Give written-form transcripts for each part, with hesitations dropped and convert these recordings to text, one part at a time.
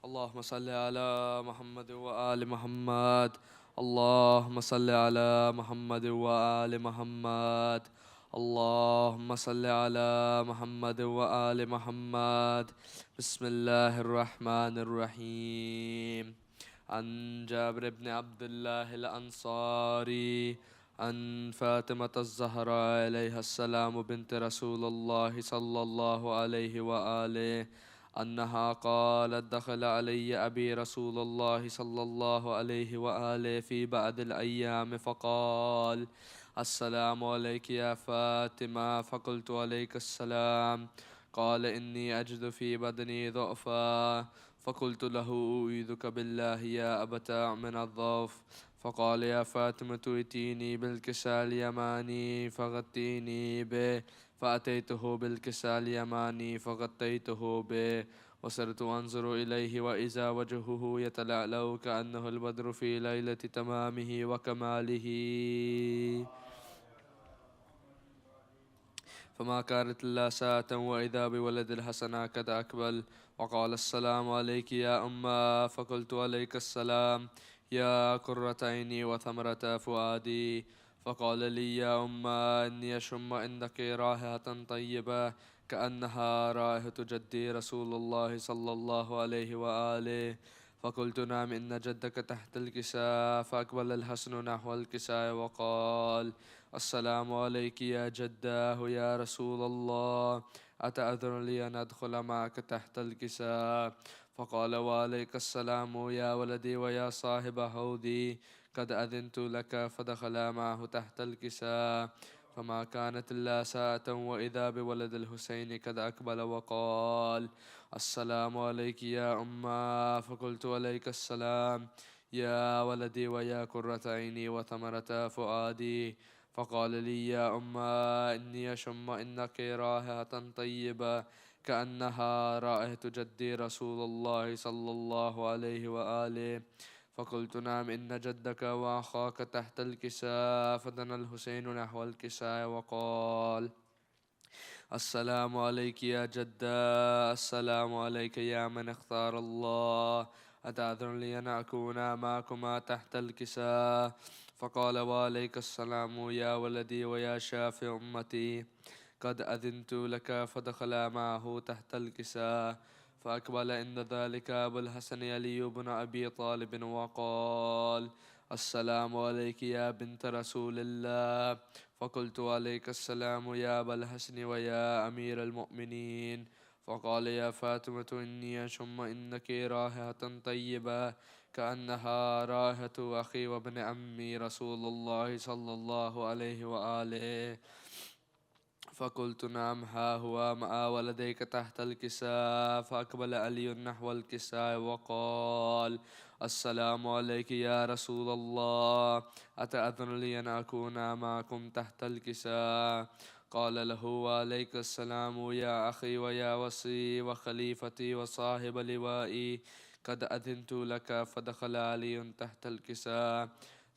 اللهم صل على محمد وآل محمد. اللهم صل على محمد وآل محمد. اللهم صل على محمد وآل محمد. بسم الله الرحمن الرحيم. عن جابر بن عبد الله الأنصاري عن فاطمة الزهراء عليها السلام بنت رسول الله صلى الله عليه وآله أنها قالت: دخل علي أبي رسول الله صلى الله عليه وآله في بعض الأيام فقال: السلام عليك يا فاطمة. فقلت: عليك السلام. قال: إني أجد في بدني ضعفا. فقلت له: أعوذك بالله يا أبتاه من الضعف. فقال: يا فاطمة ائتيني بالكساء اليماني فغطيني به. فأتيته بالكساء اليماني فغطيته به، وصرت أنظر إليه وإذا وجهه يتلألأ كأنه البدر في ليلة تمامه وكماله. فما كانت إلا ساعة وإذا بولد الحسن قد أقبل وقال: السلام عليك يا أمه. فقلت: عليك السلام يا قرة عيني وثمرة فؤادي. فقال لي: يا أمه إني أشم عندك رائحة طيبة كأنها رائحة جدي رسول الله صلى الله عليه وآله. فقلت: نعم إن جدك تحت الكساء. فأقبل الحسن نحو الكساء وقال: السلام عليك يا جداه يا رسول الله، أتأذن لي أن أدخل معك تحت الكساء؟ فقال: وعليك السلام يا ولدي ويا صاحب حوضي، قد أذنت لك. فدخل معه تحت الكساء. فما كانت إلا ساعة وإذا بولد الحسين قد أقبل وقال: السلام عليك يا أمه. فقلت: عليك السلام يا ولدي ويا قرة عيني وثمرة فؤادي. فقال لي: يا أمه إني أشم إنك رائحة طيبة كأنها رائحة جدي رسول الله صلى الله عليه وآله. فقلت: نعم إن جدك وأخاك تحت الكساء. فدنا الحسين نحو الكساء وقال: السلام عليك يا جدة. السلام عليك يا من اختار الله، أتأذن لي أن أكون معكما تحت الكساء؟ فقال: وعليك السلام يا ولدي ويا شافي أمتي، قد أذنت لك. فدخل معه تحت الكساء. فأقبل عند ذلك أبو الحسن علي بن أبي طالب وقال: السلام عليك يا بنت رسول الله. فقلت: عليك السلام يا أبا الحسن ويا أمير المؤمنين. فقال: يا فاطمة إني أشم إنك رائحة طيبة كأنها رائحة أخي وابن عمي رسول الله صلى الله عليه وآله. فقلت: نعم ها هو مع ولديك تحت الكساء. فأقبل علي نحو الكساء وقال: السلام عليك يا رسول الله، أتأذن لي أن أكون معكم تحت الكساء؟ قال له: وعليك السلام يا أخي ويا وصي وخليفتي وصاحب لوائي، قد أذنت لك. فدخل علي تحت الكساء.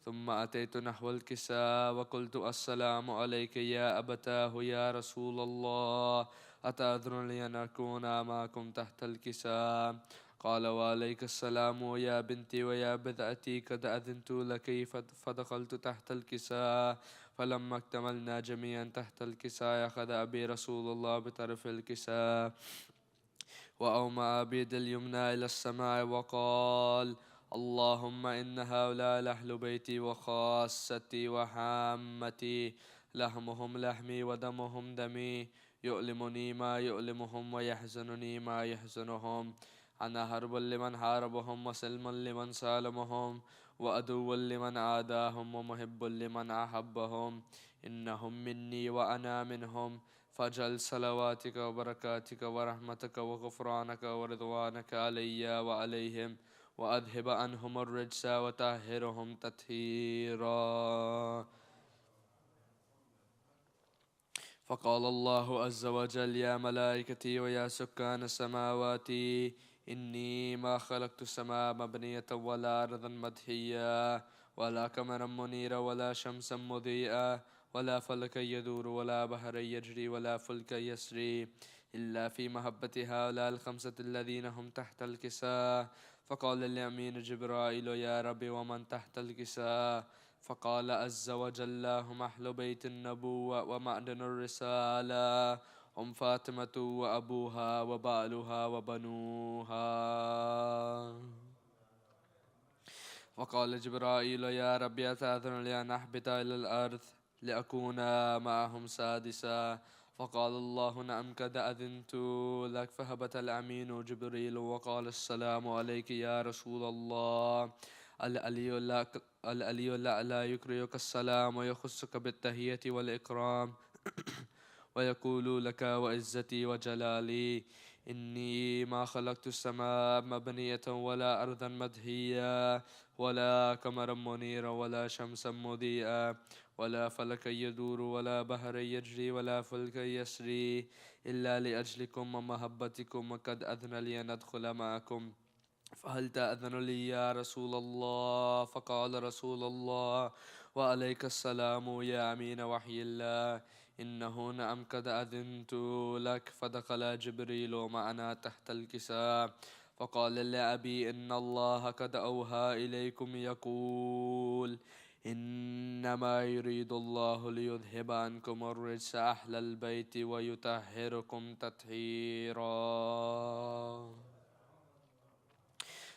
ثم أتيت نحو الكساء وقلت: السلام عليك يا أبتاه يا رسول الله، أتأذن لي أن أكون معكم تحت الكساء؟ قال: وعليك السلام يا بنتي ويا بذأتي، قد أذنت لك. فدخلت تحت الكساء. فلما اكتملنا جميعا تحت الكساء أخذ أبي رسول الله بطرف الكساء وأومأ بيد اليمنى إلى السماء وقال: اللهم إن هؤلاء لأهل بيتي وخاصتي وحامتي، لحمهم لحمي ودمهم دمي، يؤلمني ما يؤلمهم ويحزنني ما يحزنهم. أنا حرب لمن حاربهم وسلم لمن سالمهم وعدو لمن عاداهم ومحب لمن أحبهم. إنهم مني وأنا منهم، فاجعل صلواتك وبركاتك ورحمتك وغفرانك ورضوانك علي وعليهم، وأذهب عنهم الرجس وطهرهم تطهيرا. فقال الله عز وجل: يا ملائكتي ويا سكان السماوات، إني ما خلقت السماء مبنية ولا أرضا مدحية ولا قمرا منيرا ولا شمسا مضيئة ولا فلكا يدور ولا بحرا يجري ولا فلكا يسري إلا في محبة هؤلاء الخمسة الذين هم تحت الكساء. فقال اليمين جبرائيل يا ربي ومن تحت الكساء؟ فقال عز وجل هم أهل بيت النبوة ومعدن الرسالة، هم فاطمة وأبوها وبالها وبنوها. وقال جبرائيل يا ربي أتأذن لي أن أهبط إلى الأرض لأكون معهم سادسا؟ فقال الله نعم قد أذنت لك. فهبط الأمين جبريل وقال السلام عليك يا رسول الله. الألي لا يكرهك السلام ويخصك بالتحية والإكرام ويقول لك وعزتي وجلالي إني ما خلقت السماء مبنية ولا أرضا مدهية ولا قمرا منيرا ولا شمسا مضيئا ولا فلكا يدور ولا بحر يجري ولا فلك يسري إلا لأجلكم ومحبتكم، وقد أذن لي أن أدخل معكم، فهل تأذن لي يا رسول الله؟ فقال رسول الله وعليك السلام يا أمين وحي الله، إنه نعم قد أذنت لك. فدخل جبريل معنا تحت الكساء فقال لأبي إن الله قد أوحى إليكم يقول إنما يريد الله ليذهب عنكم الرجس أهل البيت ويطهركم تطهيرا.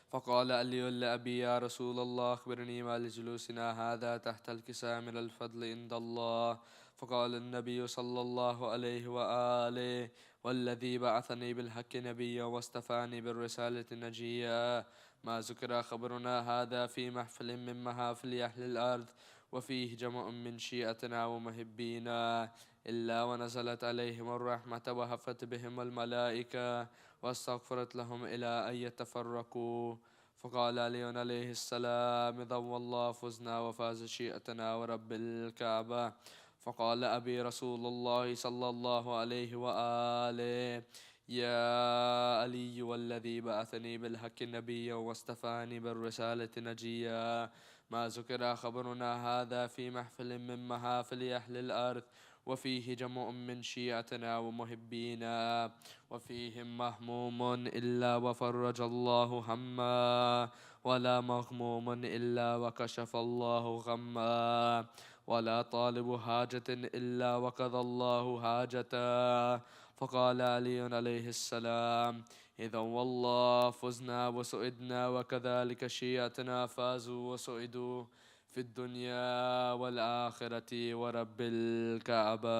فقال علي لأبي يا رسول الله أخبرني ما لجلوسنا هذا تحت الكساء من الفضل عند الله. فقال النبي صلى الله عليه وآله والذي بعثني بالحق نبيا واصطفاني بالرسالة نجيا، ما ذكر خبرنا هذا في محفل من محافل أهل الأرض وفيه جمع من شيعتنا ومحبينا إلا ونزلت عليهم الرحمة وهفت بهم الملائكة واستغفرت لهم إلى أن يتفرقوا. فقال علي عليه السلام إذا والله فزنا وفاز شيئتنا ورب الكعبة. فقال أبي رسول الله صلى الله عليه وآله يا علي والذي بعثني بالحق نبيا واصطفاني بالرسالة نجيا، ما ذكر خبرنا هذا في محفل من محافل أهل الأرض وفيه جمع من شيعتنا ومحبينا وفيهم مهموم إلا وفرج الله هما ولا مغموم إلا وكشف الله غما ولا طالب حاجة إلا وقضى الله حاجته. فقال علي عليه السلام إذا والله فزنا وسعدنا وكذلك شيعتنا فازوا وسعدوا في الدنيا والآخرة ورب الكعبة.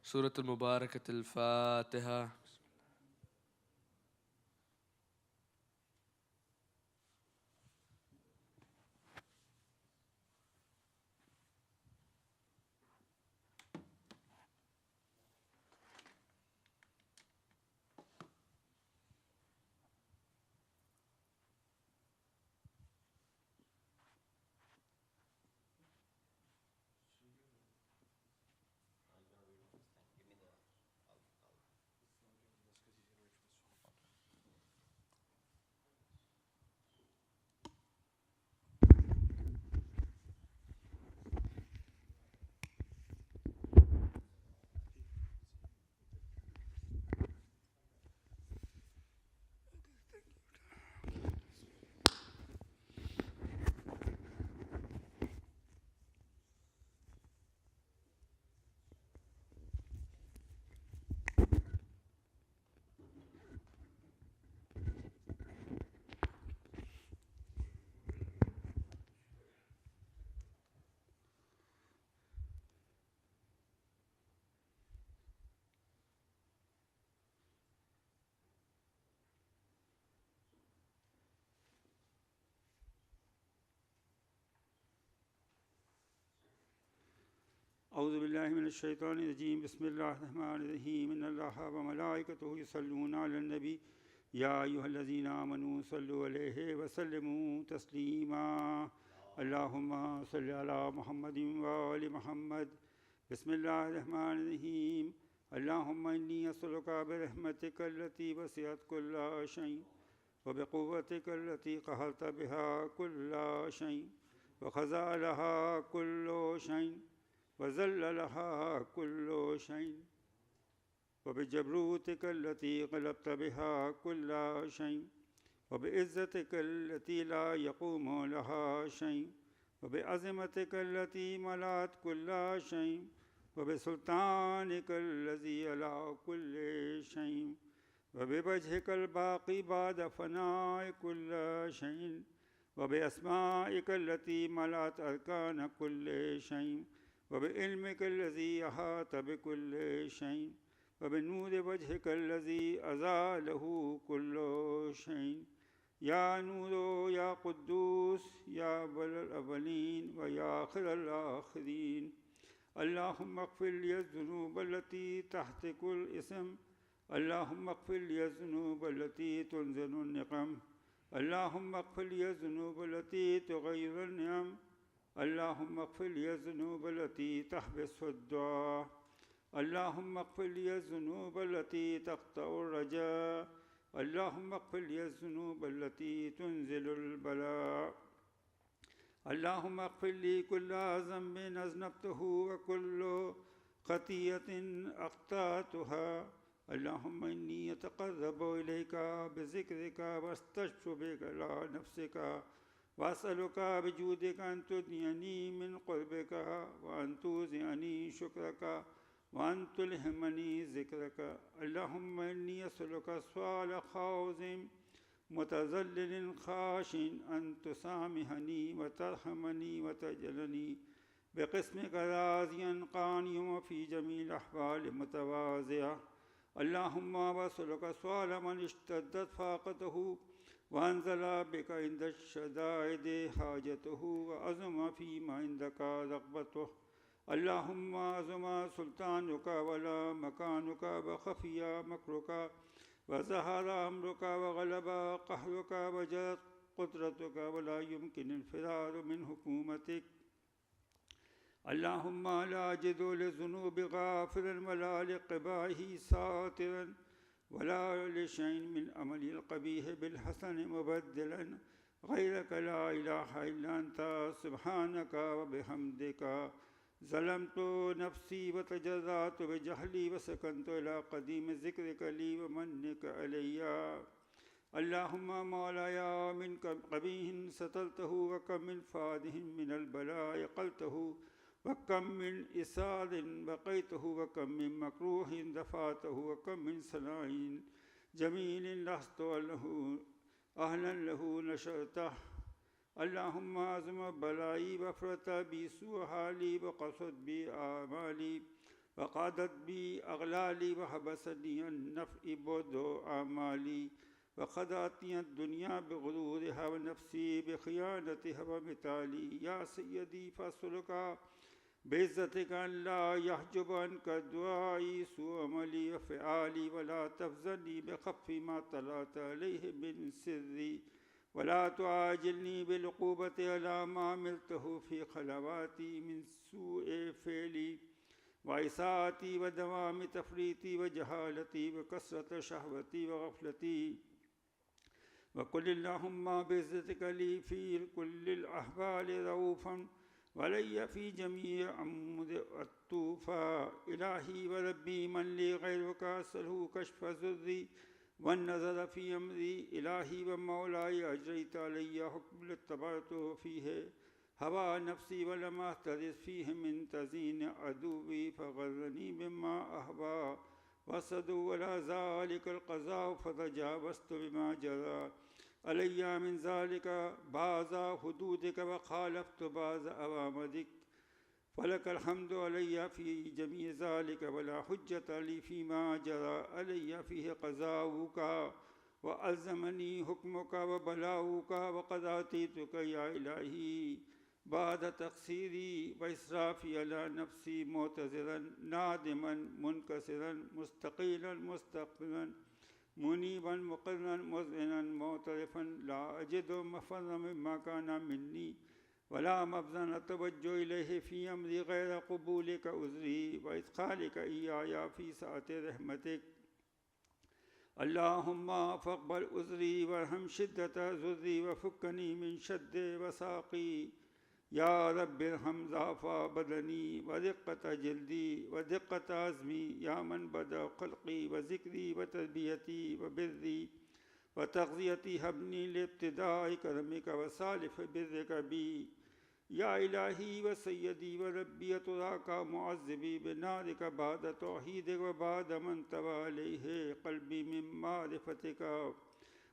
سورة المباركة الفاتحة. أعوذ بالله من الشيطان الرجيم بسم الله الرحمن الرحيم إن الله وملائكته يصلون على النبي يا أيها الذين آمنوا صلوا عليه وسلموا تسليما اللهم صل على محمد وآل محمد بسم الله الرحمن الرحيم اللهم إني أسألك برحمتك التي وسعت كل شيء وبقوتك التي قهرت بها كل شيء وخزى لها كل شيء وذل لها كل شيء وبجبروتك التي غلبت بها كل شيء وبعزتك التي لا يقوم لها شيء وبعظمتك التي ملأت كل شيء وبسلطانك الذي على كل شيء وبوجهك الباقي بعد فناء كل شيء وبأسمائك التي ملأت أركان كل شيء وبعلمك الذي أحاط بكل شيء وبنور وجهك الذي أزاله كل شيء يا نور يا قدوس يا أول الأولين ويا آخر الآخرين اللهم اغفر لي الذنوب التي تحت كل اسم اللهم اغفر لي الذنوب التي تنزل النقم اللهم اغفر لي الذنوب التي تغير النعم اللهم اغفر لي الذنوب التي تحبس الدعاء اللهم اغفر لي الذنوب التي تقطع الرجاء اللهم اغفر لي الذنوب التي تنزل البلاء اللهم اغفر لي كل ذنب أذنبته وكل خطيئة أخطأتها اللهم إني أتقرب إليك بذكرك واستشفع بك على نفسك وأسألك بجودك أن تدنيني من قربك وأن توزعني شكرك وأن تلهمني ذكرك اللهم إني أسألك سؤال خوز متذلل خاش أن تسامحني وترحمني وتجلني بقسمك راضيا قانيا في جميع الأحوال متواضعا اللهم وأسألك سؤال من اشتدت فاقته وأنزل بك عند الشدائد حاجته وعظم فيما عندك رغبته اللهم عظم سلطانك ولا مكانك وخفي مكرك وظهر أمرك وغلب قهرك وجرت قدرتك ولا يمكن الفرار من حكومتك اللهم لا أجد للذنوب غافرا ولا لقبائه ساترا ولا لشيء من عمل القبيح بالحسن مبدلا غيرك لا إله إلا أنت سبحانك وبحمدك ظلمت نفسي وتجرأت بجهلي وسكنت إلى قديم ذكرك لي ومنك علي اللهم مولاي من قبيح سترته وكم من فاده من البلاء قلته وكم من إساد بقيته وكم من مكروه دفعته وكم من صناع جميل لست له أهلا له نشرته اللهم أعظم بلائي وفرت بي سوء حالي وقصد بي آمالي وقادت بي أغلالي وحبسني النفع بعد آمالي وخدعتني الدنيا بغرورها ونفسي بخيانتها ومثالي يا سيدي فأسألك بعزتك أن لا يحجب عنك دعائي سوء عملي وفعالي ولا تفزني بخف ما طلعت عليه من سري ولا تعاجلني بالعقوبة على ما عملته في خلواتي من سوء فعلي وإساءتي ودوام تفريطي وجهالتي وكثرة شهوتي وغفلتي وقل اللهم بعزتك لي في كل الأحوال رؤوفا ولي في جميع أمور الطوفى إلهي وربي من لي غيرك أسأله كشف ذري والنظر في أمري إلهي ومولاي أجريت علي حكم اتبعت فيه هوى نفسي ولم أحترس فيه من تزيين عدوي فغرني بما أهوى وصدوا ولا ذلك القضاء فتجاوزت بما جرى علي من ذلك بعض حدودك وخالفت بعض أوامرك فلك الحمد علي في جميع ذلك ولا حجة لي فيما جرى علي فيه قضاؤك وألزمني حكمك وبلاؤك وقد آتيتك يا إلهي بعد تقصيري وإسرافي على نفسي معتذرا نادما منكسرا مستقيلا مستقبلا منيبا مقرا مذعنا معترفا لا أجد مفرا مما كان مني ولا مبذل التوجه إليه في أمري غير قبولك عذري وإدخالك إياي في سعة رحمتك اللهم فاقبل عذري وارحم شدة ذري وفكني من شد وساقي या रब्बि इरहम ज़ाफ़ा बदनी व दिक़्क़त जिल्दी व दिक़्क़त अज़मी या मन बदा ख़ल्क़ी व ज़िक्री व तरबियती व बिर्री व तग़ज़ियती हबनी लिब्तिदाई करमिक व सालिफ़ बिर्रिक बी या इलाही व सय्यदी व रब्बी अतुराका मुअज़्ज़िबी बिनारिक बाद तौहीदिक व बाद मन तवा अलैहि क़ल्बी मिन मारिफ़तिका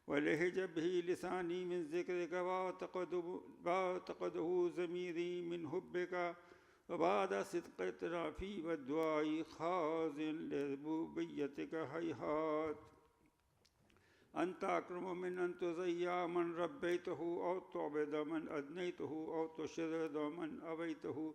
व लहज बिही लिसानी मिन ज़िक्रिक व तक़दहु ज़मीरी मिन हुब्बिका व बाद सिद्क़ इतराफ़ी व दुआई ख़ाज़िन लिरुबूबिय्यतिक हैहात अंता अक्रम मिन अन तुज़य्या मन रब्बैतहु औ तुअब्बिद मन अदनैतहु औ तुशर्रिद मन अवैतहु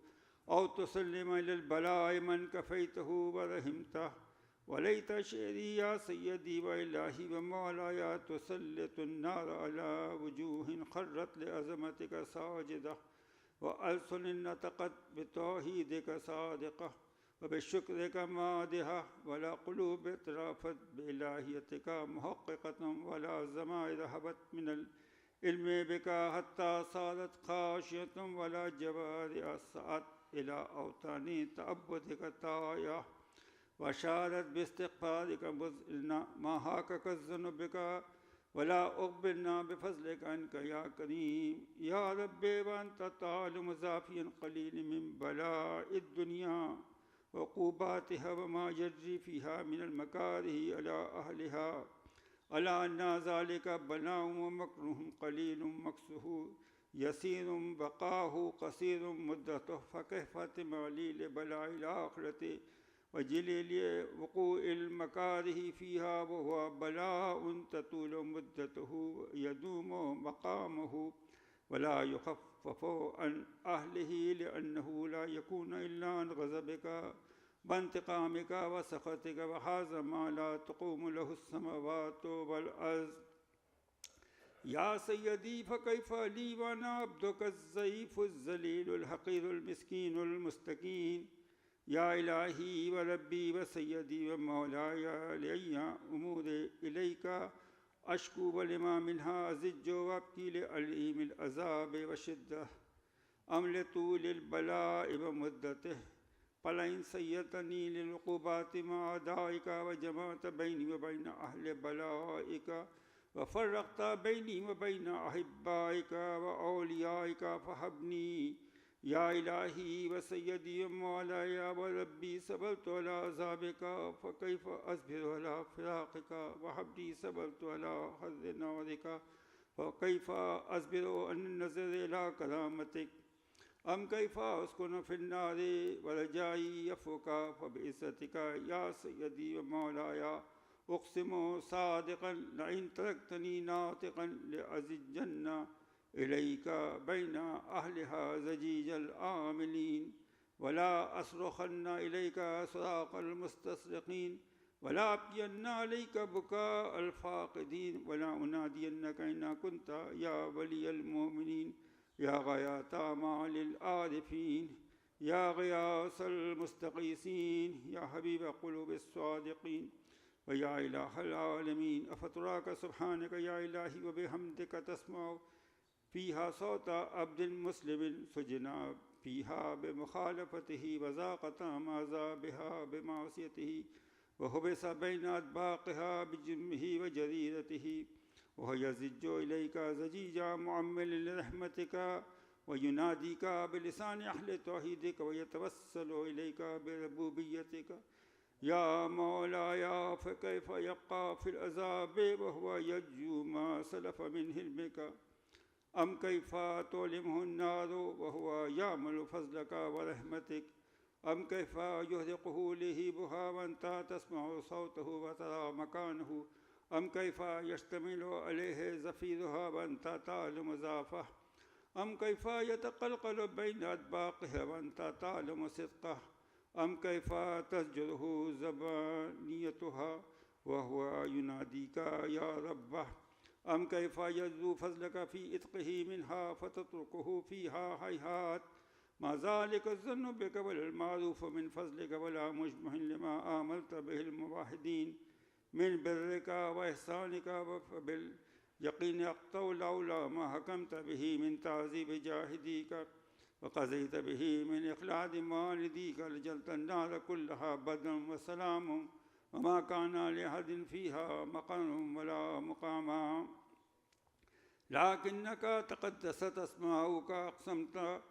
औ तुसल्लिम इलल बलाए मन कफ़ैतहु व रहिमतह वलैत शेरी या सय्यदी व इलाही व मौलाया तुसल्लितुन नार अला वजूहिन खर्रत लिअज़मतिक साजिदा व अलसुनिन नतक़त बितौहीदिक सादिक़ा व बिशुक्रिक मादिहा वला क़ुलूब इतराफ़त बिइलाहियतिक मुहक़्क़िक़तन वला ज़माइर हबत मिनल इल्मि बिका हत्ता सारत ख़ाशियतन वला जवारिह सअत इला अवतानी तअब्बुदिक ताया वशारत बिइस्तिग़फ़ारिक मुज़इलना मा हाक़क़ ज़ुनुबिक वला उक़बिलना बिफ़ज़लिक अन्क या करीम या रब्बि व अन्त तालिम ज़ाफ़ियन क़लील मिन बलाइद दुनिया वक़ूबातिहा व मा यजरी फ़ीहा मिनल मकारिह अला अहलिहा अला अन्ना ज़ालिका बलाउन व मकरुहन क़लीलुन मक़सूहु यसीरुन बक़ाहु क़सीरुन मुद्दतुहु फ़कैफ़ तिमाली लिबलाइल आख़िरति व जिलील वक़ूइल मकारिह फ़ीहा व हुवा बलाउन ततूलु मुद्दतुहु यदूमु मक़ामुहु वला युख़फ़फ़ु अन अहलिही लिअन्नहु ला यकूनु इल्ला अन ग़ज़बिका व इंतिक़ामिका व सख़तिका व हाज़ा मा ला तक़ूमु लहु अस्समावातु वल अर्ज़ या सय्यदी फ़कैफ़ ली व अना अब्दुका अज़्ज़ईफ़ु अज़्ज़लीलु अल-हक़ीरु अल-मिस्कीनु अल-मुस्तकीन या इलाही व रब्बी व सय्यदी व मौलाया लिअय्या उमूरी इलैका अश्कू व लिमा मिन्हा अज़िज्जु व अब्की लिअलीमिल अज़ाब व शिद्दह अमलतूलिल बलाइ व मुद्दतिह फ़लइन सय्यतनी लिलउक़ूबाति मा अदाइका व जमाअत बैनी व बैन अहलि बलाइका व फ़र्रक़्ता बैनी व बैन अहिब्बाइका व औलियाइका फ़हबनी या इलाही व सय्यदी व मौलाया व रब्बी सबरतु अला अज़ाबिका फ़कैफ़ अस्बिरु अला फ़िराक़िका व हब्बी सबरतु अला हर्रि नारिका फ़कैफ़ अस्बिरु अन नज़र इला करामतिक अम कैफ़ अस्कुनु फ़िन्नारि व रजाई यफ़ुका फ़बिइज़्ज़तिका या सय्यदी व मौलाया उक़सिमु सादिक़न लइन तरक्तनी नातिक़न लिअज़िज़्ज़न्ना इलैका बैन अहलिहा ज़जीजल आमिलीन वला असरुख़न्ना इलैका सराक़ल मुस्तस्रिक़ीन वला अब्कियन्ना अलैका बुका अल-फ़ाक़िदीन वला उनादियन्नका इन्ना कुन्ता या वलियल मोमिनीन या ग़याता मालिल आरिफ़ीन या ग़ियासल मुस्तग़ीसीन या हबीब क़ुलूबिस स्वादिक़ीन व या इलाहल आलमीन अफ़तुराका सुब्हानका या इलाही व बिहम्दिका तस्माउ फ़ीहा सौता अब्दिन मुस्लिमिन सुजना फ़ीहा बिमुख़ालफ़तिही व ज़ाक़ तामा ज़ाबिहा बिमासियतिही व हुबिसा बैन अदबाक़िहा बिजुर्मिही व जरीरतिही वह यज़िज्जु इलैका ज़जीजा मुअम्मिल लिरहमतिका व युनादीका बिलिसान अहले तौहीदिका व यतवस्सलु इलैका बिरबूबिय्यतिका या मौलाया फ़कैफ़ यब्क़ा फ़िल अज़ाबि व हुवा यर्जू मा सलफ़ मिन हिल्मिका अम कैफ़ तुलिमुहु अन्नारु व हुवा यामलु फ़ज़लका व रहमतिक अम कैफ़ युहरिक़ुहु लिहिबुहा व अन्ता तस्मअु सौतहु व तरा मकानहु अम कैफ़ यश्तमिलु अलैहि ज़फ़ीरुहा व अन्ता तालिमु ज़ाफ़ह अम कैफ़ यतक़ल्क़लु बैन अदबाक़िहा व अन्ता तालिमु सिद्क़ह अम कैफ़ तज़जुरुहु ज़बानियतुहा व हुवा युनादीका या रब्बह अम कैफ़ यज़्रू फ़ज़लका फ़ी इत्क़िही मिन्हा फ़तत्रुकुहु फ़ीहा हैहात मा ज़ालिका ज़न्नु बिका वल मारूफ़ु मिन फ़ज़लिका वला मुश्बहिन लिमा आमलत बिहिल मुवाहिदीन मिन बिर्रिका व इहसानिका व बिल यक़ीन अक़तउ लौला मा हकमत बिही मिन ताज़ीब जाहिदीका وقضيت به من إخلاد والديك لجلت النار كلها بدرا وسلاما وما كان لأحد فيها مقر ولا مقاما لكنك تقدست أسماؤك أقسمت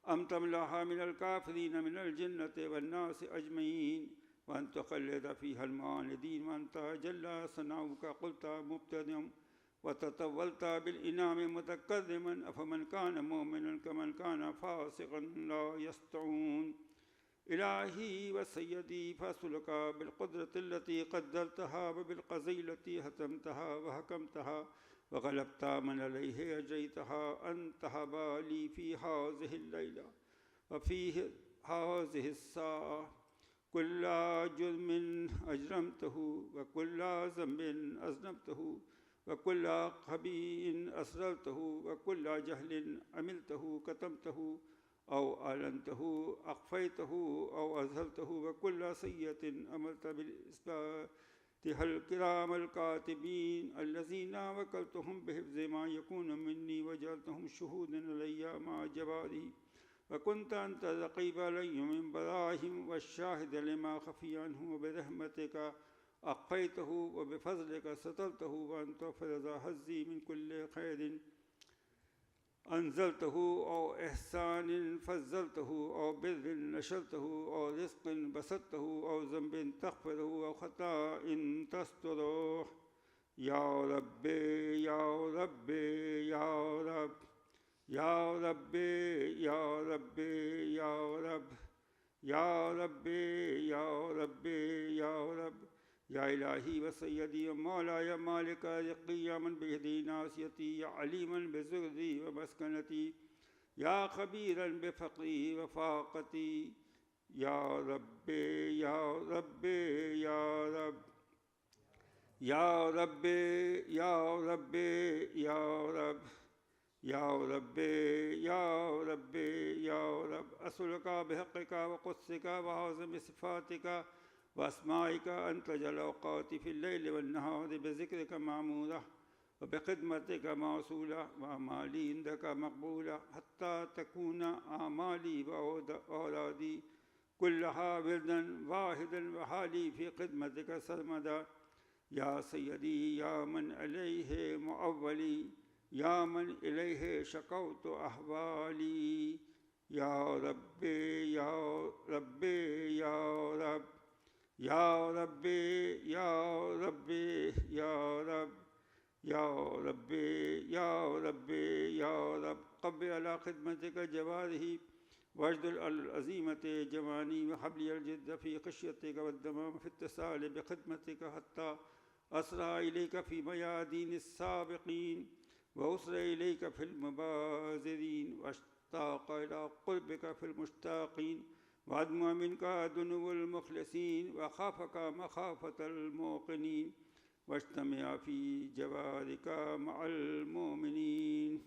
أن تملأها من الكافرين من الجنة والناس أجمعين وأن تخلد فيها المعاندين وأنت جل ثناؤك قلت مبتدئا وتطولت بالإنام متكرما أفمن كان مؤمنا كمن كان فاسقا لا يستعون إلهي وسيدي فأسألك بالقدرة التي قدرتها وبالقضية التي هتمتها وحكمتها وغلبت من عليه أجريتها أن تهب لي في هذه الليلة وفي هذه الساعة كل جرم أجرمته وكل ذنب أذنبته وكل خبيء أسررته وكل جهل عملته كتمته أو أعلنته أخفيته أو أظهرته وكل سيئة عملت بالإثباتها الكرام الكاتبين الذين وكلتهم بحفظ ما يكون مني وجعلتهم شهودا علي مع جباري وكنت أنت رقيب علي من براهم والشاهد لما خفي عنه وبرحمتك أخفيته وبفضلك سترته وأنت فرض حظي من كل خير أنزلته أو إحسان فزلته أو بر نشرته أو رزق بسطته أو ذنب تغفره أو خطأ تستره يا ربي يا ربي يا رب يا ربي يا ربي يا رب يا ربي يا ربي يا رب يا إلهي وسيدي ومولاي مالك رزقي يا من بيدي ناصيتي يا عليما بزغدي ومسكنتي يا خبيرا بفقري وفاقتي يا ربي يا ربي يا رب يا ربي يا ربي يا رب يا ربي يا ربي يا رب أسألك بحقك وقدسك وعظم صفاتك وأسمائك أن تجعل أوقاتي في الليل والنهار بذكرك معمورة وبخدمتك موصولة وأعمالي عندك مقبولة حتى تكون أعمالي وأولادي كلها وردا واحدا وحالي في خدمتك سرمدا يا سيدي يا من عليه مؤولي يا من إليه شكوت أحوالي يا ربي يا ربي يا رب يا ربي يا ربي يا رب يا ربي يا ربي يا رب قبل على خدمتك جواره واجدل العزيمة جواني وحبلي الجد في خشيتك والدمام في اتصال بخدمتك حتى أسرى إليك في ميادين السابقين وأسر إليك في المبازرين واشتاق إلى قربك في المشتاقين وأدمى منك دنو المخلصين وخافك مخافة الموقنين واجتمع في جوارك مع المؤمنين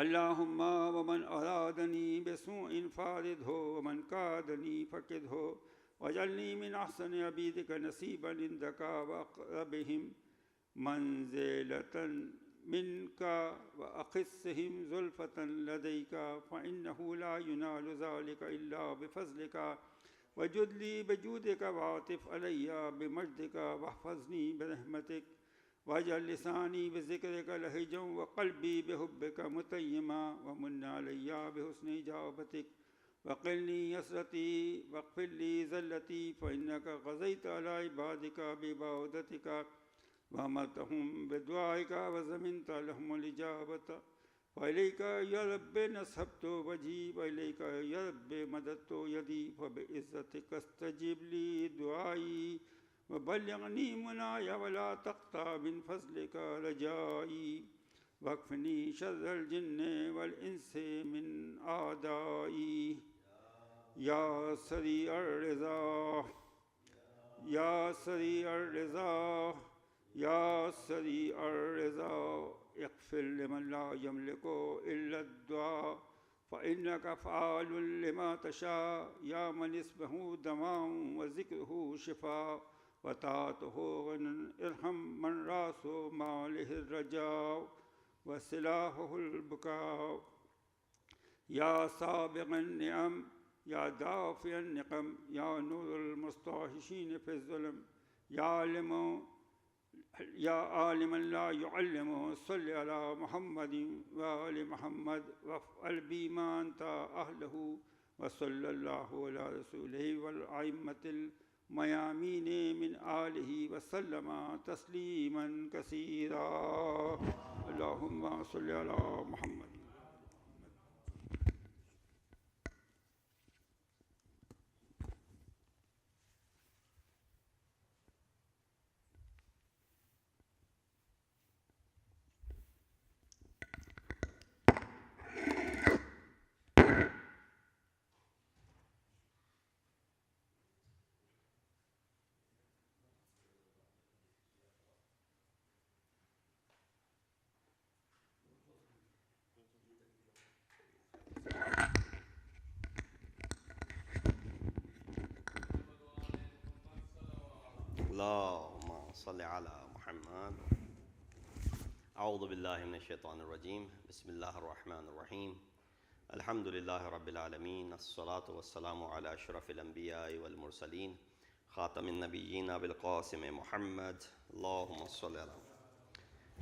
اللهم ومن أرادني بسوء فارده ومن كادني فكده واجعلني من أحسن عبيدك نصيبا عندك وأقربهم منزلة منك وأخصهم زلفة لديك فإنه لا ينال ذلك إلا بفضلك وجد لي بجودك وعاطف علي بمجدك واحفظني برحمتك واجعل لساني بذكرك لهجا وقلبي بحبك متيما ومن علي بحسن إجابتك وقلني يسرتي واغفر لي زلتي فإنك قضيت على عبادك بعبادتك وأمرتهم بدعائك وزمنت لهم الإجابة وإليك يا رب نسبت وجهي وإليك يا رب مددت يدي فبعزتك استجب لي دعائي وبلغني منايا ولا تقطع من فضلك رجائي واكفني شر الجن والإنس من أعدائي يا سريع الرضا يا سريع الرضا يا سريع الرضا اغفر لمن لا يملك إلا الدعاء فإنك فعال لما تشاء يا من اسمه دواء وذكره شفاء وطاعته غنى ارحم من راس ماله الرجاء وسلاحه البكاء يا سابق النعم يا دافع النقم يا نور المستوحشين في الظلم يا عالما لا يعلم صل على محمد وآل محمد وافعل بما أنت أهله وصلى الله على رسوله والأئمة الميامين من آله وسلم تسليما كثيرا اللهم صل على محمد. اللهم صل على محمد. أعوذ بالله من الشيطان الرجيم. بسم الله الرحمن الرحيم. الحمد لله رب العالمين. الصلاة والسلام على أشرف الأنبياء والمرسلين خاتم النبيين بالقاسم محمد. اللهم صل على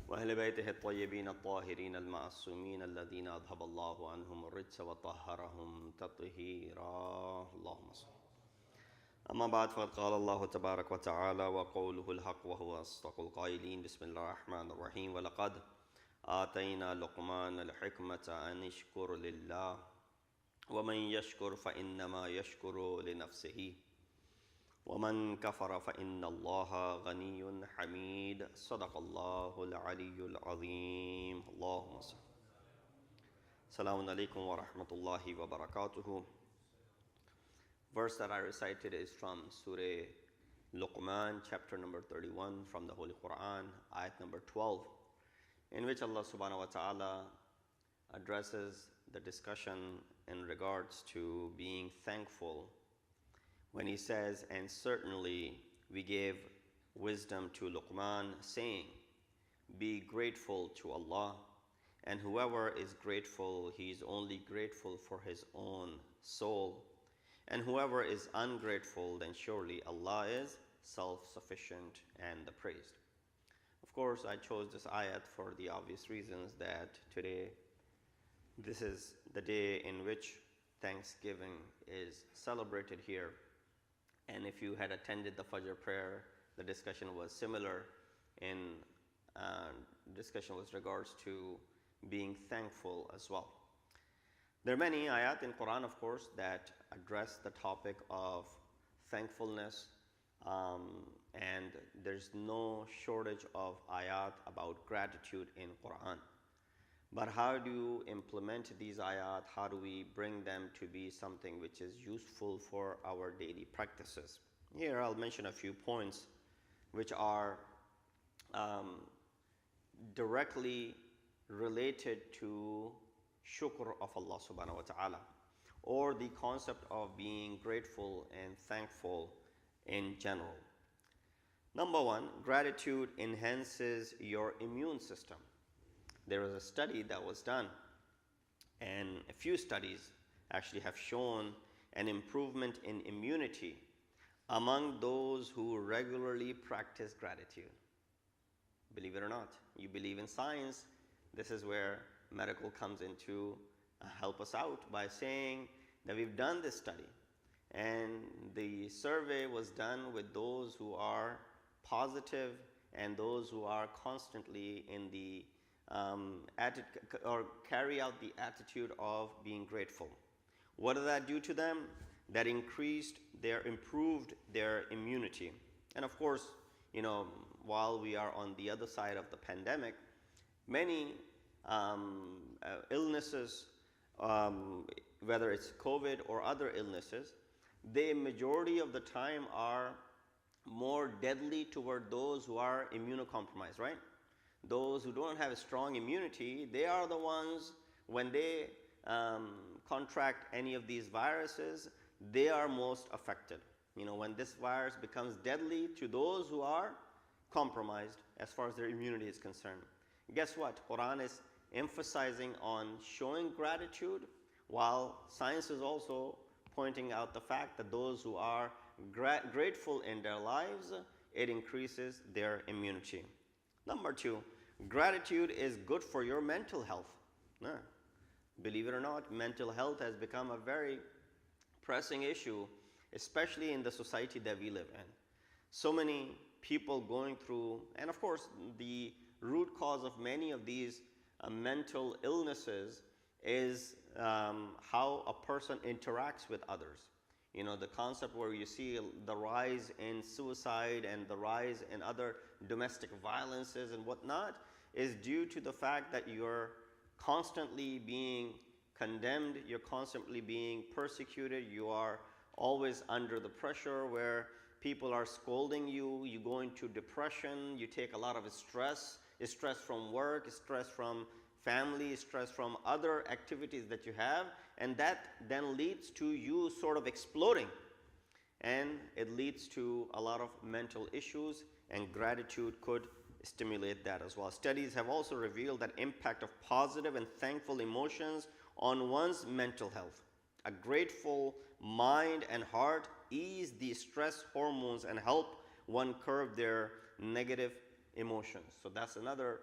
وأهل بيته الطيبين الطاهرين المعصومين الذين أذهب الله عنهم الرجس وطهرهم تطهيرا. اللهم صل. أما بعد فقد قال الله تبارك وتعالى وقوله الحق وهو أصدق القائلين. بسم الله الرحمن الرحيم. ولقد آتينا لقمان الحكمة أن يشكر لله ومن يشكر فإنما يشكر لنفسه ومن كفر فإن الله غني حميد. صدق الله العلي العظيم. اللهم صل. السلام عليكم ورحمة الله وبركاته. Verse that I recited is from Surah Luqman, chapter number 31 from the Holy Quran, ayat number 12, in which Allah subhanahu wa ta'ala addresses the discussion in regards to being thankful when he says, and certainly we gave wisdom to Luqman, saying, be grateful to Allah, and whoever is grateful, he is only grateful for his own soul. And whoever is ungrateful, then surely Allah is self-sufficient and the praised. Of course, I chose this ayat for the obvious reasons that today, this is the day in which Thanksgiving is celebrated here. And if you had attended the Fajr prayer, the discussion was similar in discussion with regards to being thankful as well. There are many ayat in Quran, of course, that address the topic of thankfulness, and there's no shortage of ayat about gratitude in Quran. But how do you implement these ayat? How do we bring them to be something which is useful for our daily practices? Here I'll mention a few points which are directly related to shukr of Allah subhanahu wa ta'ala, or the concept of being grateful and thankful in general. Number one, gratitude enhances your immune system. There was a study that was done, and a few studies actually have shown an improvement in immunity among those who regularly practice gratitude. Believe it or not, you believe in science, this is where medical comes in to help us out by saying that we've done this study, and the survey was done with those who are positive and those who are constantly in the or carry out the attitude of being grateful. What did that do to them? That improved their immunity. And of course, while we are on the other side of the pandemic, many illnesses, whether it's COVID or other illnesses, they majority of the time are more deadly toward those who are immunocompromised, right? Those who don't have a strong immunity, they are the ones, when they contract any of these viruses, they are most affected. When this virus becomes deadly to those who are compromised as far as their immunity is concerned. Guess what? Quran is emphasizing on showing gratitude while science is also pointing out the fact that those who are grateful in their lives, it increases their immunity. Number two, gratitude is good for your mental health. Believe it or not, mental health has become a very pressing issue, especially in the society that we live in. So many people going through, and of course, the root cause of many of these mental illnesses is how a person interacts with others. You know, the concept where you see the rise in suicide and the rise in other domestic violences and whatnot is due to the fact that you're constantly being condemned, you're constantly being persecuted, you are always under the pressure where people are scolding you, you go into depression, you take a lot of stress from work, stress from family, stress from other activities that you have, and that then leads to you sort of exploding, and it leads to a lot of mental issues, and gratitude could stimulate that as well. Studies have also revealed that impact of positive and thankful emotions on one's mental health. A grateful mind and heart ease the stress hormones and help one curb their negative emotions. So that's another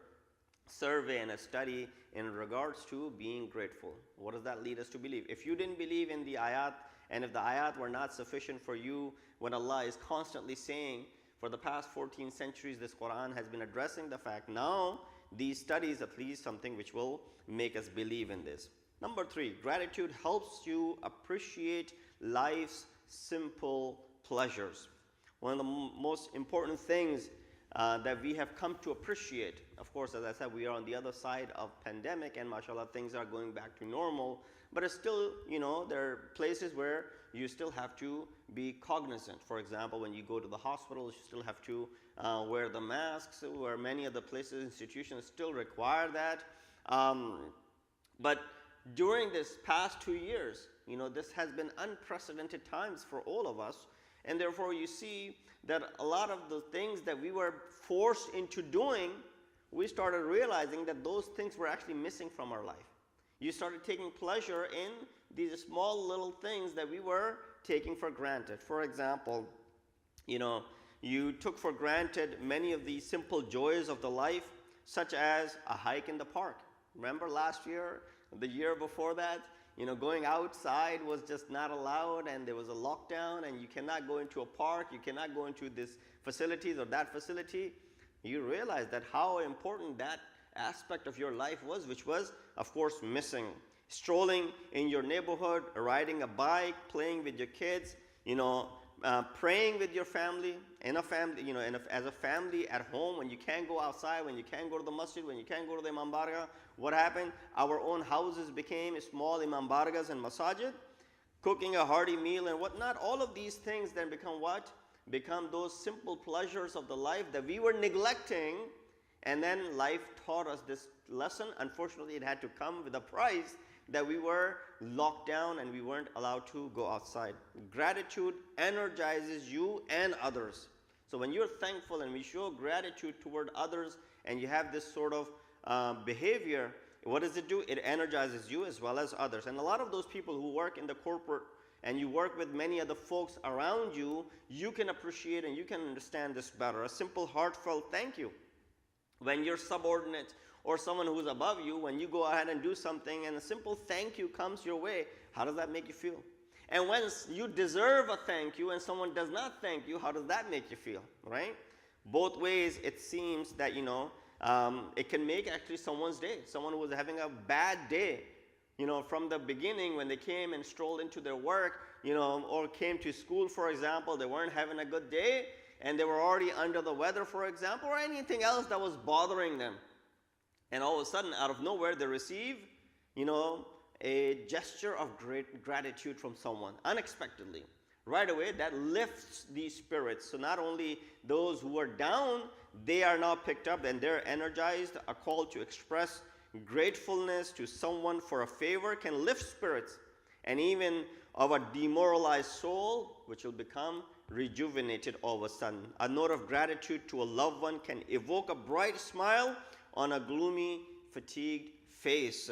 survey and a study in regards to being grateful. What does that lead us to believe? If you didn't believe in the ayat, and if the ayat were not sufficient for you, when Allah is constantly saying, for the past 14 centuries, this Quran has been addressing the fact, now these studies at least something which will make us believe in this. Number three, gratitude helps you appreciate life's simple pleasures. One of the most important things that we have come to appreciate, of course, as I said, we are on the other side of pandemic, and mashallah, things are going back to normal, but it's still, you know, there are places where you still have to be cognizant. For example, when you go to the hospitals, you still have to wear the masks, where many of the places, institutions still require that. But during this past 2 years, you know, this has been unprecedented times for all of us, and therefore you see that a lot of the things that we were forced into doing, we started realizing that those things were actually missing from our life. You started taking pleasure in these small little things that we were taking for granted. For example, you know, you took for granted many of the simple joys of the life, such as a hike in the park. Remember last year, the year before that, you know, going outside was just not allowed, and there was a lockdown, and you cannot go into a park, you cannot go into this facilities or that facility. You realize that how important that aspect of your life was, which was, of course, missing. Strolling in your neighborhood, riding a bike, playing with your kids, you know, praying with your family, in a family, you know, as a family at home, when you can't go outside, when you can't go to the masjid, when you can't go to the imam barga. What happened? Our own houses became small imam bargas and masajid, cooking a hearty meal and whatnot. All of these things then become what? Become those simple pleasures of the life that we were neglecting, and then life taught us this lesson. Unfortunately, it had to come with a price, that we were locked down and we weren't allowed to go outside. Gratitude energizes you and others. So when you're thankful and we show gratitude toward others, and you have this sort of behavior, what does it do? It energizes you as well as others. And a lot of those people who work in the corporate, and you work with many of the folks around you, you can appreciate and you can understand this better. A simple heartfelt thank you. When you're subordinate or someone who's above you, when you go ahead and do something and a simple thank you comes your way, how does that make you feel? And when you deserve a thank you and someone does not thank you, how does that make you feel, right? Both ways, it seems that, you know, it can make actually someone's day. Someone who was having a bad day, you know, from the beginning when they came and strolled into their work, you know, or came to school, for example, they weren't having a good day, and they were already under the weather, for example, or anything else that was bothering them. And all of a sudden, out of nowhere, they receive, you know, a gesture of great gratitude from someone, unexpectedly. Right away, that lifts these spirits. So not only those who are down, they are now picked up and they're energized. A call to express gratefulness to someone for a favor can lift spirits, and even of a demoralized soul, which will become rejuvenated all of a sudden. A note of gratitude to a loved one can evoke a bright smile on a gloomy, fatigued face.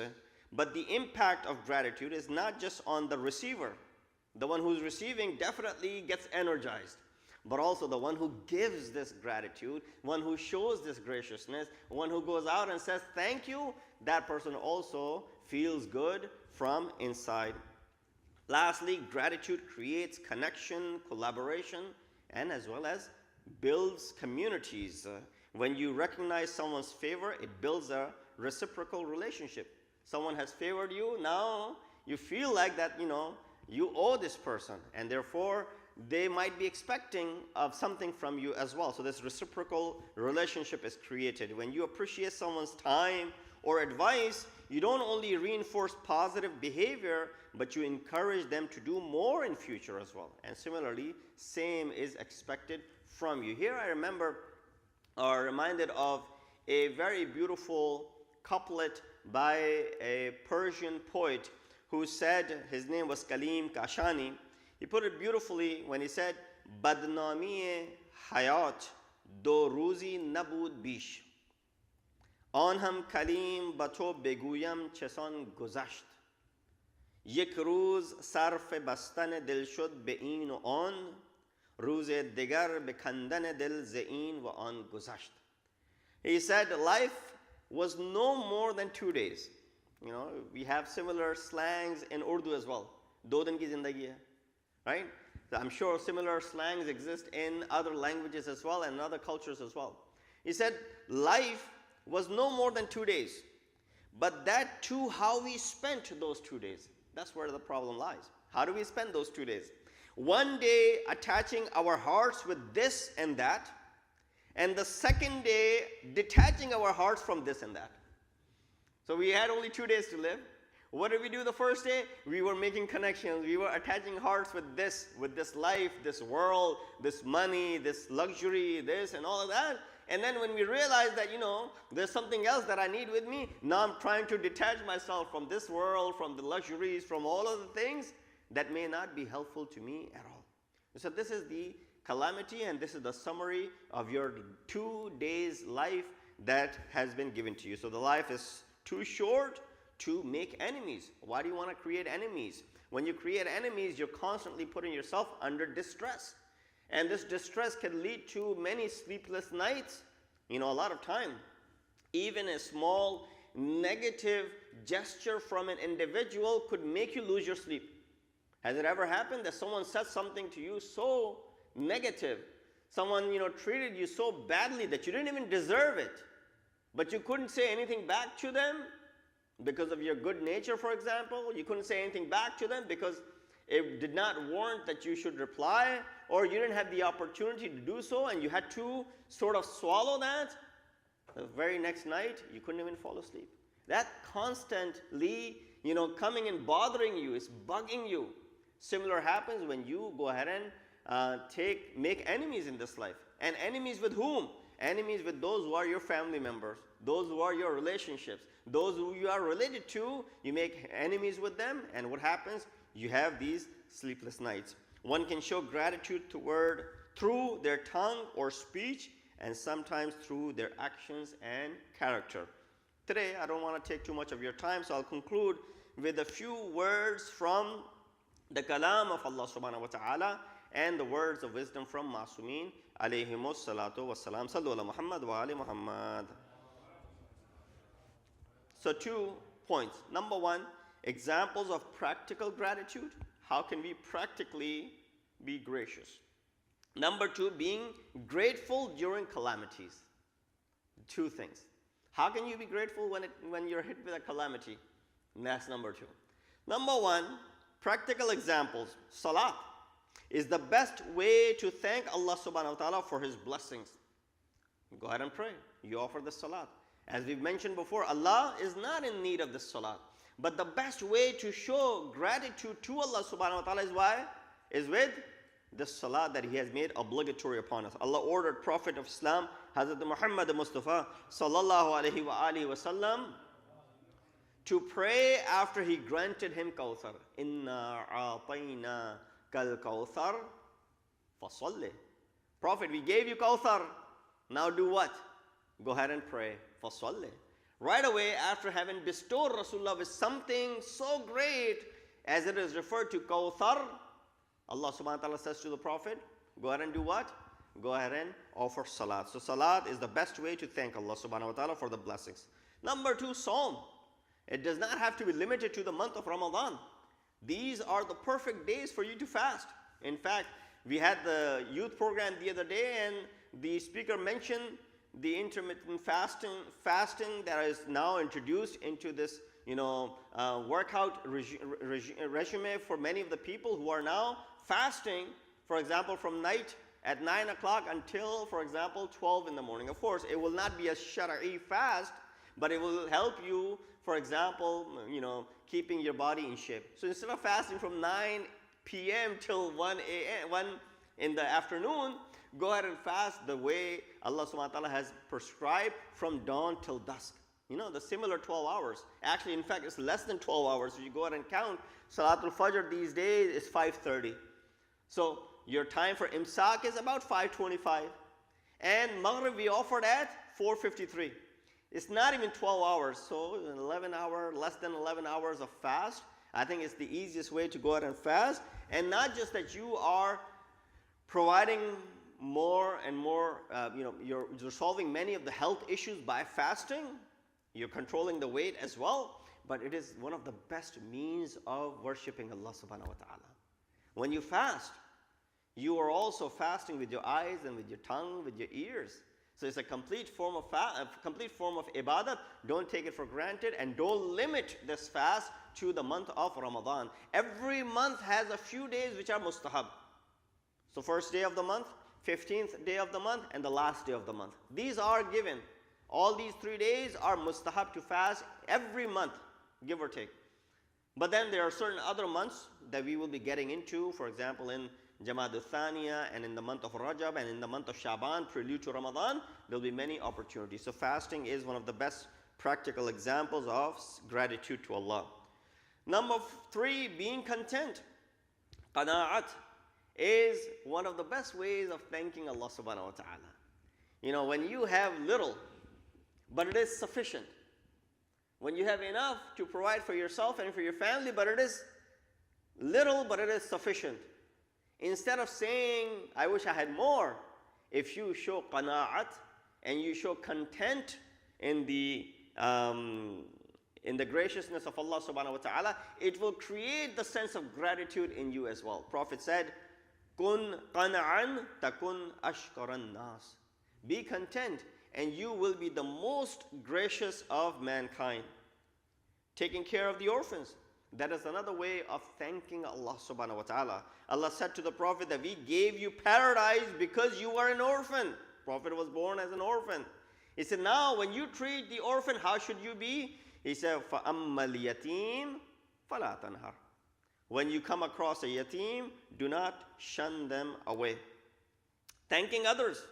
But the impact of gratitude is not just on the receiver. The one who's receiving definitely gets energized, but also the one who gives this gratitude, one who shows this graciousness, one who goes out and says thank you, that person also feels good from inside. Lastly, gratitude creates connection, collaboration, and as well as builds communities. When you recognize someone's favor, it builds a reciprocal relationship. Someone has favored you, now you feel like that, you owe this person, and therefore they might be expecting of something from you as well. So this reciprocal relationship is created. When you appreciate someone's time or advice, you don't only reinforce positive behavior, but you encourage them to do more in future as well. And similarly, same is expected from you. Here I reminded of a very beautiful couplet by a Persian poet who said, his name was Kalim Kashani. He put it beautifully when he said, Badnami hayat do ruzi nabud bish. آن هم کلیم با تو بگویم چسان گذشت یک روز صرف بستن دل شد به این و آن روز دیگر به کندن دل ز این و آن گذشت. He said life was no more than 2 days. We have similar slangs in Urdu as well. Do din ki zindagi hai, right? So I'm sure similar slangs exist in other languages as well and in other cultures as well. He said life was no more than 2 days. But that too, how we spent those 2 days, that's where the problem lies. How do we spend those 2 days? One day attaching our hearts with this and that, and the second day detaching our hearts from this and that. So we had only 2 days to live. What did we do the first day? We were making connections. We were attaching hearts with this life, this world, this money, this luxury, this and all of that. And then when we realized that, there's something else that I need with me, now I'm trying to detach myself from this world, from the luxuries, from all of the things that may not be helpful to me at all. So this is the calamity, and this is the summary of your 2 days life that has been given to you. So the life is too short to make enemies. Why do you want to create enemies? When you create enemies, you're constantly putting yourself under distress. And this distress can lead to many sleepless nights. A lot of time, even a small negative gesture from an individual could make you lose your sleep. Has it ever happened that someone said something to you so negative? Someone, treated you so badly that you didn't even deserve it, but you couldn't say anything back to them because of your good nature, for example. You couldn't say anything back to them because it did not warrant that you should reply, or you didn't have the opportunity to do so, and you had to sort of swallow that. The very next night, you couldn't even fall asleep. That constantly, coming and bothering you, is bugging you. Similar happens when you go ahead and make enemies in this life. And enemies with whom? Enemies with those who are your family members, those who are your relationships, those who you are related to. You make enemies with them, and what happens? You have these sleepless nights. One can show gratitude through their tongue or speech, and sometimes through their actions and character. Today, I don't want to take too much of your time, so I'll conclude with a few words from the kalam of Allah subhanahu wa ta'ala and the words of wisdom from Masumin alayhimus salatu wassalam. Sallu ala Muhammad wa ali Muhammad. So 2 points. Number 1, examples of practical gratitude. How can we practically be gracious? Number 2, being grateful during calamities. 2 things. How can you be grateful when you're hit with a calamity? And that's number 2. Number 1, practical examples. Salat is the best way to thank Allah subhanahu wa ta'ala for His blessings. Go ahead and pray. You offer the salat. As we've mentioned before, Allah is not in need of this salat. But the best way to show gratitude to Allah subhanahu wa ta'ala is with the salat that He has made obligatory upon us. Allah ordered Prophet of Islam, Hazrat Muhammad Mustafa sallallahu alayhi wa alihi wa sallam, to pray after He granted him Kawthar. Inna a'tayna kal Kawthar fasalli. Prophet, we gave you Kawthar. Now do what? Go ahead and pray. Fasalli. right away after having bestowed Rasulullah with something so great as it is referred to Kawthar, Allah subhanahu wa ta'ala says to the Prophet, go ahead and do what? Go ahead and offer salat. So salat is the best way to thank Allah subhanahu wa ta'ala for the blessings. Number two, Saum. It does not have to be limited to the month of Ramadan. These are the perfect days for you to fast. In fact, we had the youth program the other day, and the speaker mentioned the intermittent fasting that is now introduced into this, workout regime for many of the people who are now fasting, for example, from night at 9 o'clock until, for example, 12 in the morning. Of course, it will not be a shara'i fast, but it will help you, for example, keeping your body in shape. So instead of fasting from 9 p.m. till 1 in the afternoon, go ahead and fast the way Allah subhanahu wa ta'ala has prescribed from dawn till dusk. The similar 12 hours. Actually, in fact, it's less than 12 hours. If you go ahead and count, Salatul Fajr these days is 5:30. So your time for Imsak is about 5:25. And Maghrib we offered at 4:53. It's not even 12 hours. So less than 11 hours of fast. I think it's the easiest way to go ahead and fast. And not just that you are providing more and more, you're solving many of the health issues by fasting. You're controlling the weight as well. But it is one of the best means of worshiping Allah subhanahu wa ta'ala. When you fast, you are also fasting with your eyes and with your tongue, with your ears. So it's a complete form of ibadat. Don't take it for granted, and don't limit this fast to the month of Ramadan. Every month has a few days which are mustahab. So first day of the month, 15th day of the month, and the last day of the month. These are given. All these 3 days are mustahab to fast every month, give or take. But then there are certain other months that we will be getting into. For example, in Jamad al-Thaniya, and in the month of Rajab, and in the month of Shaban, prelude to Ramadan, there will be many opportunities. So fasting is one of the best practical examples of gratitude to Allah. Number 3, being content. Qana'at is one of the best ways of thanking Allah subhanahu wa ta'ala. When you have little, but it is sufficient. When you have enough to provide for yourself and for your family, but it is little, but it is sufficient. Instead of saying, I wish I had more, if you show qana'at and you show content in the graciousness of Allah subhanahu wa ta'ala, it will create the sense of gratitude in you as well. Prophet said, Kun qana'an takun ashkaran nas. Be content, and you will be the most gracious of mankind. Taking care of the orphans. That is another way of thanking Allah subhanahu wa ta'ala. Allah said to the Prophet that we gave you paradise because you were an orphan. Prophet was born as an orphan. He said, now when you treat the orphan, how should you be? He said, فَأَمَّا الْيَتِيمِ فَلَا تَنْهَرْ. When you come across a yatim, do not shun them away. Thanking others.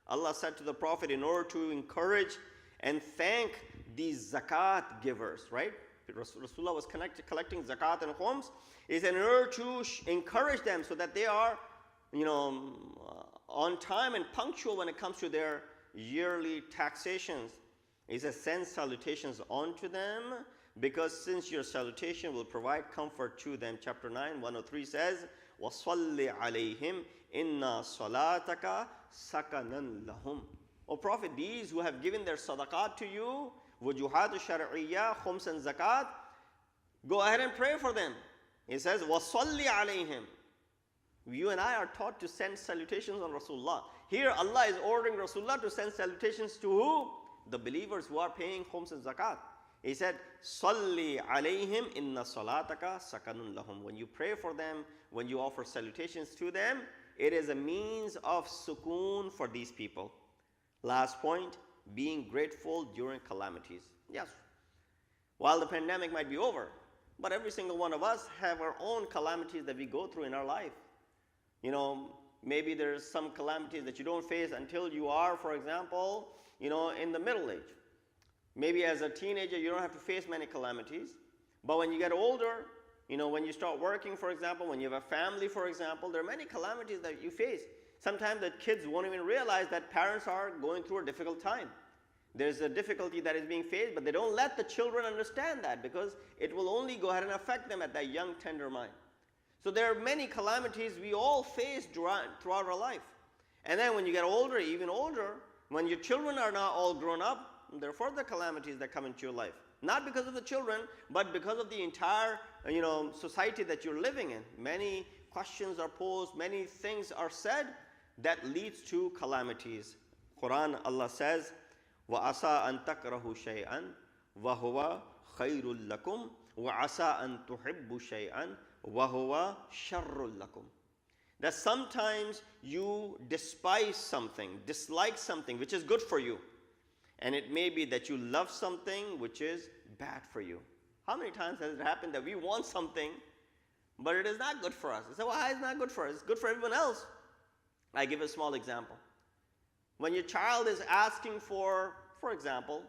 Allah said to the Prophet, in order to encourage and thank these zakat givers, right? Rasulullah was collecting zakat and khums. Is in order to encourage them so that they are, on time and punctual when it comes to their yearly taxations. He says, send salutations onto them, because since your salutation will provide comfort to them. Chapter 9, 103 says, وَصَلِّ عَلَيْهِمْ إِنَّا صَلَاتَكَ سَكَنًا لَهُمْ. O Prophet, these who have given their sadaqat to you, wujuhat shar'iyya, khums and zakat, go ahead and pray for them. He says, وَصَلِّ عَلَيْهِمْ. You and I are taught to send salutations on Rasulullah. Here Allah is ordering Rasulullah to send salutations to who? The believers who are paying khums and zakat. He said, Salli alayhim inna salataka sakanun lahum. When you pray for them, when you offer salutations to them, it is a means of sukoon for these people. Last point, being grateful during calamities. Yes, while the pandemic might be over, but every single one of us have our own calamities that we go through in our life. Maybe there's some calamities that you don't face until you are, for example, in the middle age. Maybe as a teenager, you don't have to face many calamities. But when you get older, when you start working, for example, when you have a family, for example, there are many calamities that you face. Sometimes the kids won't even realize that parents are going through a difficult time. There's a difficulty that is being faced, but they don't let the children understand that because it will only go ahead and affect them at that young, tender mind. So there are many calamities we all face throughout our life. And then when you get older, even older, when your children are now all grown up, there are further calamities that come into your life. Not because of the children, but because of the entire society that you're living in. Many questions are posed, many things are said that leads to calamities. Quran, Allah says, وَعَسَىٰ أَن تَكْرَهُ شَيْئًا وَهُوَ خَيْرٌ لَكُمْ وَعَسَىٰ أَن تُحِبُّ شَيْئًا وَهُوَ شَرٌّ لَكُمْ. That sometimes you despise something, dislike something which is good for you. And it may be that you love something which is bad for you. How many times has it happened that we want something, but it is not good for us? You say, why is it not good for us? It's good for everyone else. I give a small example. When your child is asking for example,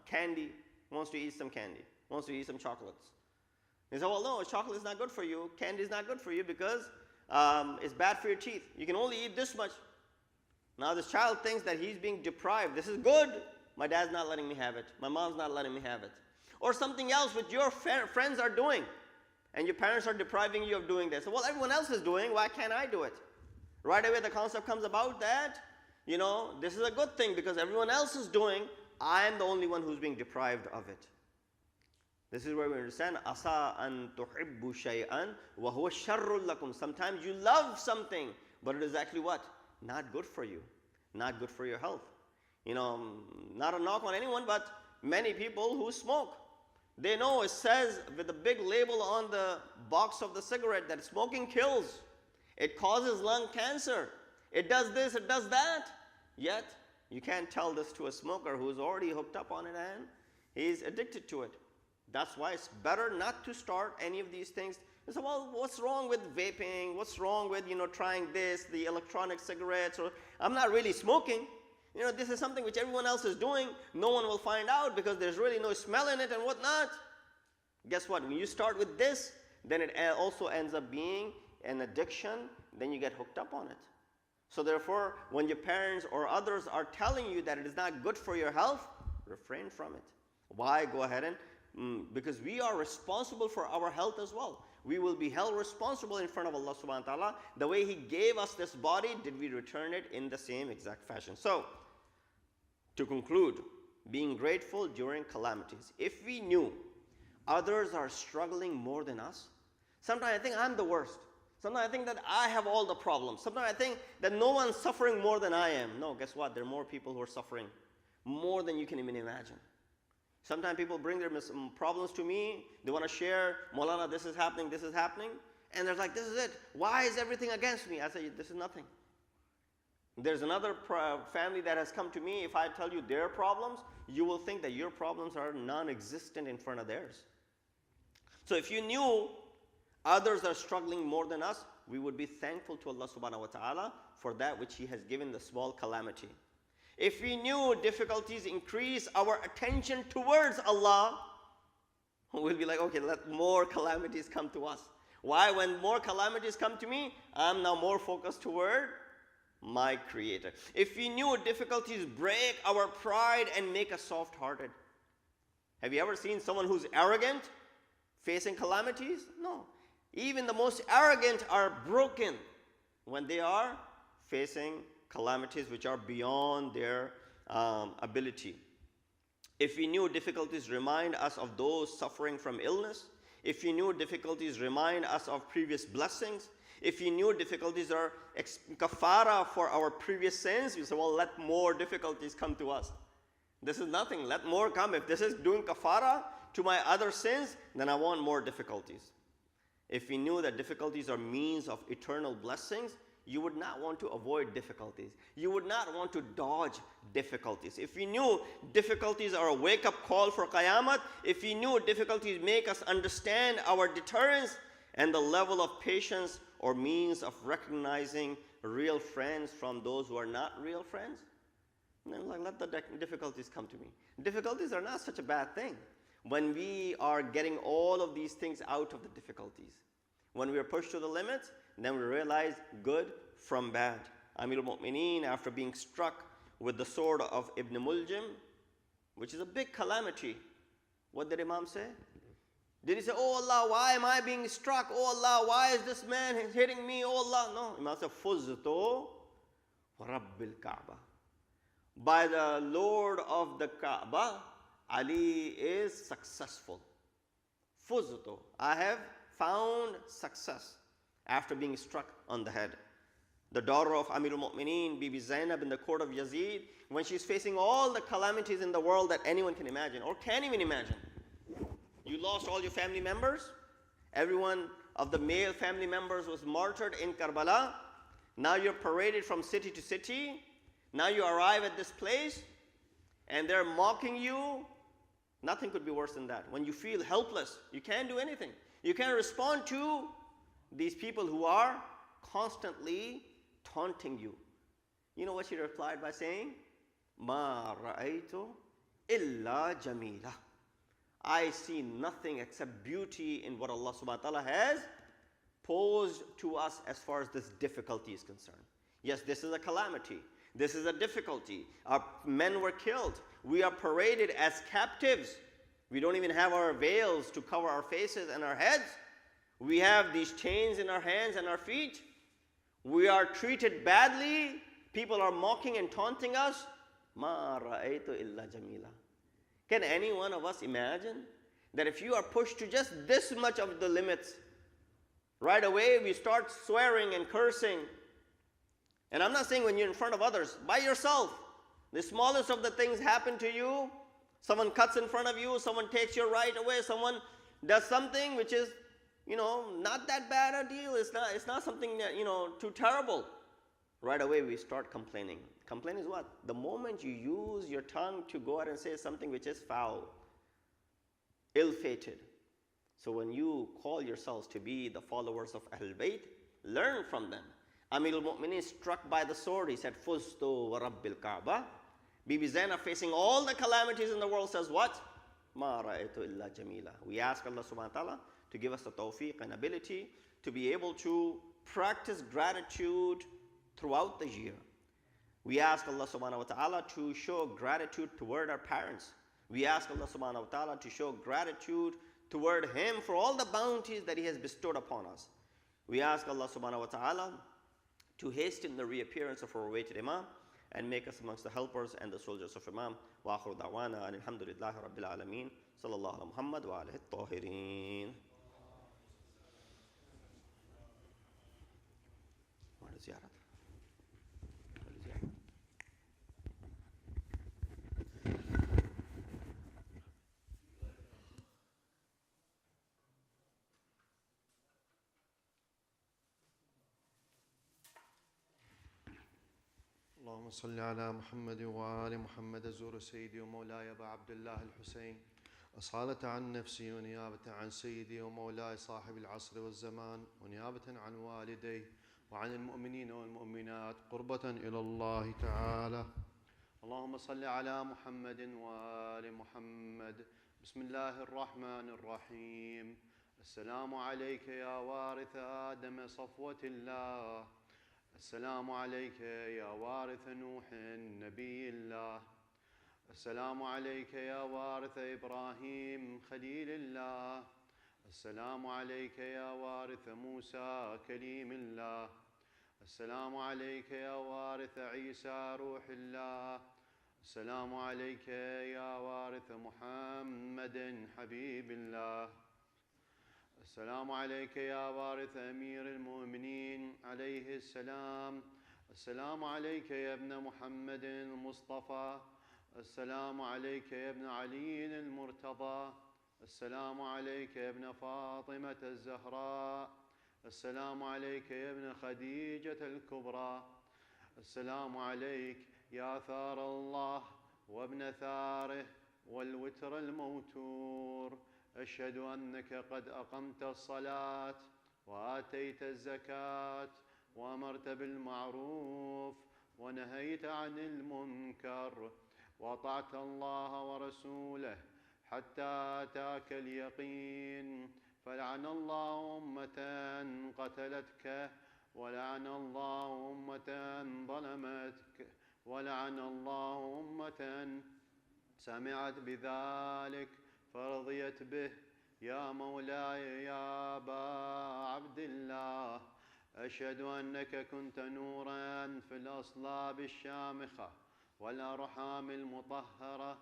candy, wants to eat some candy, wants to eat some chocolates. You say, well, no, chocolate is not good for you. Candy is not good for you because it's bad for your teeth. You can only eat this much. Now this child thinks that he's being deprived. This is good. My dad's not letting me have it. My mom's not letting me have it. Or something else which your friends are doing. And your parents are depriving you of doing this. So, well, everyone else is doing, why can't I do it? Right away the concept comes about that, this is a good thing because everyone else is doing, I am the only one who's being deprived of it. This is where we understand, Asa an tuhibbu shay'an wa huwa sharrun lakum. Sometimes you love something, but it is actually what? Not good for you. Not good for your health. Not a knock on anyone, but many people who smoke, they know it says with a big label on the box of the cigarette that smoking kills. It causes lung cancer. It does this, it does that. Yet, you can't tell this to a smoker who's already hooked up on it and he's addicted to it. That's why it's better not to start any of these things. You say, well, what's wrong with vaping? What's wrong with, trying this, the electronic cigarettes? Or I'm not really smoking. This is something which everyone else is doing. No one will find out because there's really no smell in it and whatnot. Guess what? When you start with this, then it also ends up being an addiction, then you get hooked up on it. So therefore, when your parents or others are telling you that it is not good for your health, refrain from it. Why? Go ahead and, because we are responsible for our health as well. We will be held responsible in front of Allah subhanahu wa ta'ala. The way He gave us this body, did we return it in the same exact fashion? So, to conclude, being grateful during calamities. If we knew others are struggling more than us, sometimes I think I'm the worst. Sometimes I think that I have all the problems. Sometimes I think that no one's suffering more than I am. No, guess what? There are more people who are suffering more than you can even imagine. Sometimes people bring their problems to me. They want to share, Molana, this is happening. And they're like, this is it. Why is everything against me? I say, this is nothing. There's another family that has come to me. If I tell you their problems, you will think that your problems are non-existent in front of theirs. So if you knew others are struggling more than us, we would be thankful to Allah subhanahu wa ta'ala for that which He has given the small calamity. If we knew difficulties increase our attention towards Allah, we'll be like, okay, let more calamities come to us. Why? When more calamities come to me, I'm now more focused toward my Creator. If we knew difficulties break our pride and make us soft-hearted. Have you ever seen someone who's arrogant facing calamities? No. Even the most arrogant are broken when they are facing calamities which are beyond their ability. If we knew difficulties remind us of those suffering from illness, if we knew difficulties remind us of previous blessings, if we knew difficulties are kafara for our previous sins, we say, well, let more difficulties come to us. This is nothing, let more come. If this is doing kafara to my other sins, then I want more difficulties. If we knew that difficulties are means of eternal blessings, you would not want to avoid difficulties. You would not want to dodge difficulties. If we knew difficulties are a wake-up call for Qiyamah, if we knew difficulties make us understand our deterrence and the level of patience or means of recognizing real friends from those who are not real friends, then let the difficulties come to me. Difficulties are not such a bad thing. When we are getting all of these things out of the difficulties, when we are pushed to the limits, then we realize good from bad. Amir al-Mu'mineen, after being struck with the sword of Ibn Muljim, which is a big calamity. What did Imam say? Did he say, oh Allah, why am I being struck? Oh Allah, why is this man hitting me? Oh Allah. No, Imam said, Fuztu Rabbil Kaaba. By the Lord of the Kaaba, Ali is successful. Fuztu, I have found success after being struck on the head. The daughter of Amir al-Mu'mineen, Bibi Zainab, in the court of Yazid, when she's facing all the calamities in the world that anyone can imagine or can't even imagine. You lost all your family members. Everyone of the male family members was martyred in Karbala. Now you're paraded from city to city. Now you arrive at this place and they're mocking you. Nothing could be worse than that. When you feel helpless, you can't do anything. You can't respond to these people who are constantly taunting you. You know what she replied by saying? Ma ra'aytu illa jamila. I see nothing except beauty in what Allah subhanahu wa ta'ala has posed to us as far as this difficulty is concerned. Yes, this is a calamity. This is a difficulty. Our men were killed. We are paraded as captives. We don't even have our veils to cover our faces and our heads. We have these chains in our hands and our feet. We are treated badly. People are mocking and taunting us. Ma ra'aytu illa jamila. Can any one of us imagine that if you are pushed to just this much of the limits, right away we start swearing and cursing. And I'm not saying when you're in front of others, by yourself. The smallest of the things happen to you. Someone cuts in front of you, someone takes your right away, someone does something which is, not that bad a deal. It's not something that, too terrible. Right away we start complaining. Complain is what? The moment you use your tongue to go out and say something which is foul, ill-fated. So when you call yourselves to be the followers of Ahlul Bayt, learn from them. Amir al-Mu'mineen struck by the sword, he said, Fuztu wa Rabbil Kaaba. Bibi Zainab facing all the calamities in the world says what? Ma ra'aytu illa jamila. We ask Allah subhanahu wa ta'ala to give us the tawfiq and ability to be able to practice gratitude throughout the year. We ask Allah subhanahu wa ta'ala to show gratitude toward our parents. We ask Allah subhanahu wa ta'ala to show gratitude toward Him for all the bounties that He has bestowed upon us. We ask Allah subhanahu wa ta'ala to hasten the reappearance of our awaited Imam and make us amongst the helpers and the soldiers of Imam. Wa akhiru da'wana and alhamdulillahi rabbil alameen. Sallallahu ala Muhammad wa alihi at-tahirin. What is ziyarat? اللهم صل على محمد وآل محمد أزور سيدي ومولاي أبا عبد الله الحسين أصالة عن نفسي ونيابة عن سيدي ومولاي صاحب العصر والزمان ونيابة عن والدي وعن المؤمنين والمؤمنات قربة إلى الله تعالى. اللهم صل على محمد وآل محمد. بسم الله الرحمن الرحيم. السلام عليك يا وارث آدم صفوة الله. السلام عليك يا وارث نوح نبي الله. السلام عليك يا وارث إبراهيم خليل الله. السلام عليك يا وارث موسى كليم الله. السلام عليك يا وارث عيسى روح الله. السلام عليك يا وارث محمد حبيب الله. السلام عليك يا وارث أمير المؤمنين عليه السلام. السلام عليك يا ابن محمد المصطفى. السلام عليك يا ابن علي المرتضى. السلام عليك يا ابن فاطمة الزهراء. السلام عليك يا ابن خديجة الكبرى. السلام عليك يا ثار الله وابن ثاره والوتر الموتور. أشهد أنك قد أقمت الصلاة وآتيت الزكاة وأمرت بالمعروف ونهيت عن المنكر وأطعت الله ورسوله حتى أتاك اليقين. فلعن الله أمة قتلتك ولعن الله أمة ظلمتك ولعن الله أمة سمعت بذلك فرضيت به. يا مولاي يا أبا عبد الله، أشهد أنك كنت نوراً في الأصلاب الشامخة والأرحام المطهرة،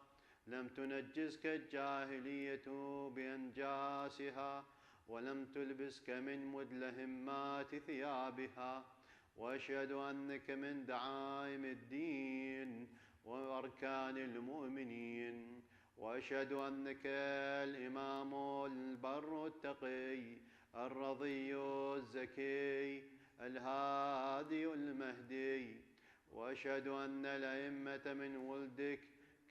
لم تنجسك الجاهلية بأنجاسها، ولم تلبسك من مدلهمات ثيابها. وأشهد أنك من دعائم الدين وأركان المؤمنين. وأشهد أنك الإمام البر التقي الرضي الزكي الهادي المهدي. وأشهد أن الأئمة من ولدك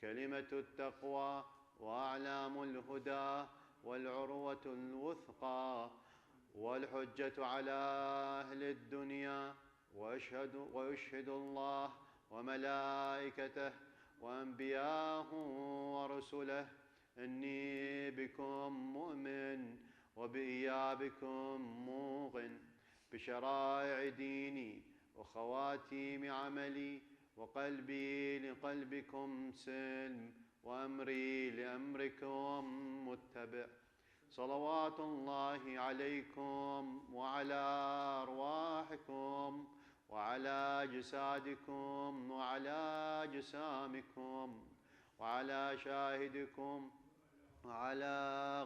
كلمة التقوى وأعلام الهدى والعروة الوثقى والحجة على أهل الدنيا. وأشهد الله وملائكته وأنبياءه ورسله إني بكم مؤمن وبإيابكم موقن، بشرائع ديني وخواتيم عملي، وقلبي لقلبكم سلم وأمري لأمركم متبع. صلوات الله عليكم وعلى أرواحكم وعلى أجسادكم وعلى أجسامكم وعلى شاهدكم وعلى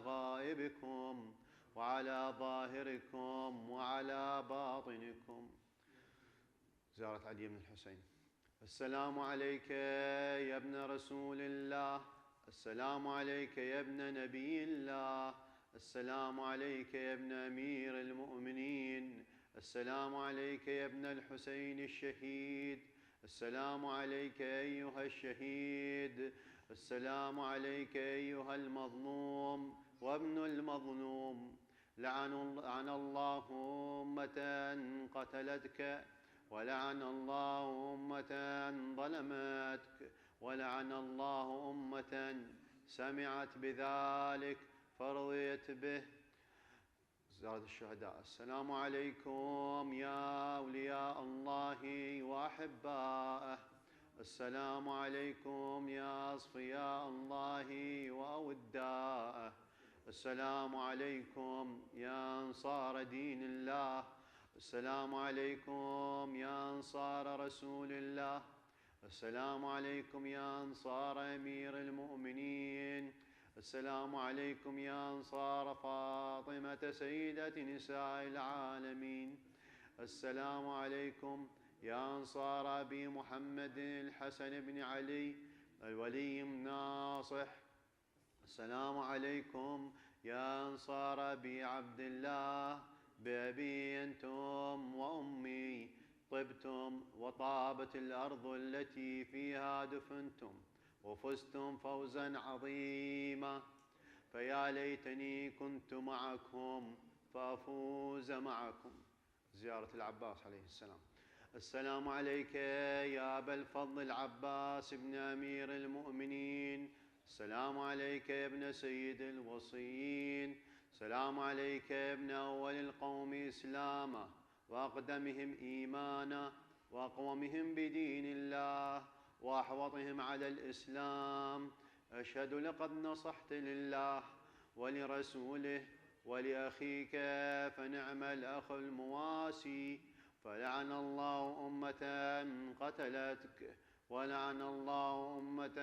غائبكم وعلى ظاهركم وعلى باطنكم. زيارة علي بن الحسين. السلام عليك يا ابن رسول الله، السلام عليك يا ابن نبي الله، السلام عليك يا ابن أمير المؤمنين، السلام عليك يا ابن الحسين الشهيد، السلام عليك أيها الشهيد، السلام عليك أيها المظلوم وابن المظلوم. لعن الله أمة قتلتك، ولعن الله أمة ظلمتك، ولعن الله أمة سمعت بذلك فرضيت به. زيارة الشهداء. السلام عليكم يا أولياء الله وأحباءه، السلام عليكم يا أصفياء الله وأوداءه، السلام عليكم يا أنصار دين الله، السلام عليكم يا أنصار رسول الله، السلام عليكم يا أنصار أمير المؤمنين، السلام عليكم يا أنصار فاطمة سيدة نساء العالمين، السلام عليكم يا أنصار أبي محمد الحسن بن علي الولي الناصح، السلام عليكم يا أنصار أبي عبد الله، بأبي أنتم وأمي طبتم وطابت الأرض التي فيها دفنتم وفزتم فوزا عظيما، فيا ليتني كنت معكم فأفوز معكم. زيارة العباس عليه السلام. السلام عليك يا أبا الفضل العباس بن أمير المؤمنين، السلام عليك يا ابن سيد الوصيين، السلام عليك يا ابن أول القوم إسلاما وأقدمهم إيمانا وأقومهم بدين الله وأحوطهم على الإسلام. أشهد لقد نصحت لله ولرسوله ولأخيك فنعم الأخ المواسي. فلعن الله أمة قتلتك، ولعن الله أمة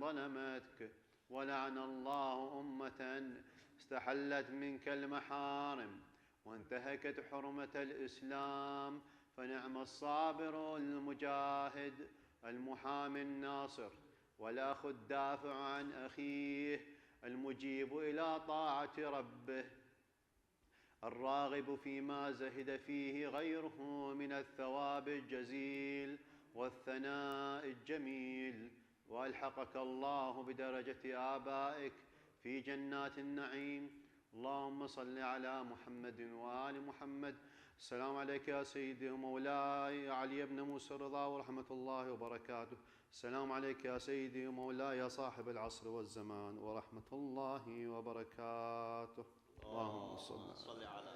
ظلمتك، ولعن الله أمة استحلت منك المحارم وانتهكت حرمة الإسلام. فنعم الصابر المجاهد المحامي الناصر والأخ الدافع عن أخيه المجيب إلى طاعة ربه الراغب فيما زهد فيه غيره من الثواب الجزيل والثناء الجميل. وألحقك الله بدرجة آبائك في جنات النعيم. اللهم صل على محمد وآل محمد. السلام عليك يا سيدي ومولاي علي بن موسى الرضا ورحمة الله وبركاته. السلام عليك يا سيدي ومولاي يا صاحب العصر والزمان ورحمة الله وبركاته. اللهم صل على